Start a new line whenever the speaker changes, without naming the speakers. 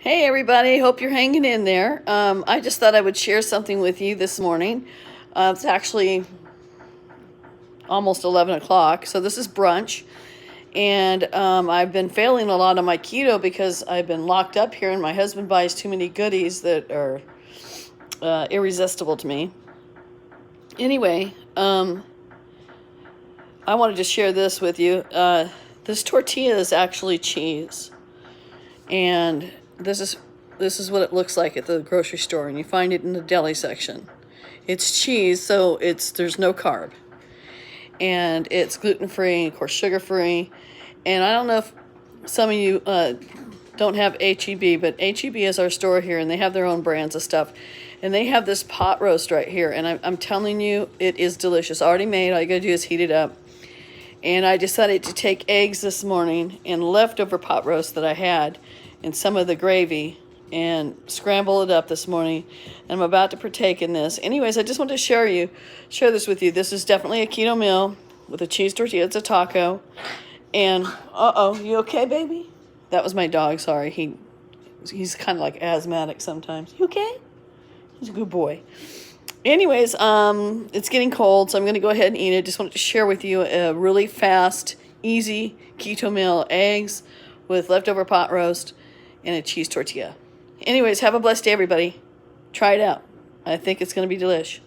Hey everybody, hope you're hanging in there. I just thought I would share something with you this morning. It's actually almost 11 o'clock, so this is brunch. And I've been failing a lot on my keto because I've been locked up here and my husband buys too many goodies that are irresistible to me. Anyway, I wanted to share this with you. This tortilla is actually cheese. And this is what it looks like at the grocery store, and you find it in the deli section. It's cheese, so there's no carb, and it's gluten-free, of course sugar-free. And I don't know if some of you don't have HEB, but HEB is our store here, and they have their own brands of stuff. And they have this pot roast right here, and I'm telling you, it is delicious. Already made. All you gotta do is heat it up. And I decided to take eggs this morning and leftover pot roast that I had and some of the gravy and scramble it up this morning. And I'm about to partake in this. Anyways, I just want to share this with you. This is definitely a keto meal with a cheese tortilla. It's a taco. And, you okay, baby? That was my dog, sorry. He's kind of like asthmatic sometimes. You okay? He's a good boy. Anyways, it's getting cold, so I'm going to go ahead and eat it. Just wanted to share with you a really fast, easy keto meal. Eggs with leftover pot roast and a cheese tortilla. Anyways, have a blessed day, everybody. Try it out. I think it's going to be delish.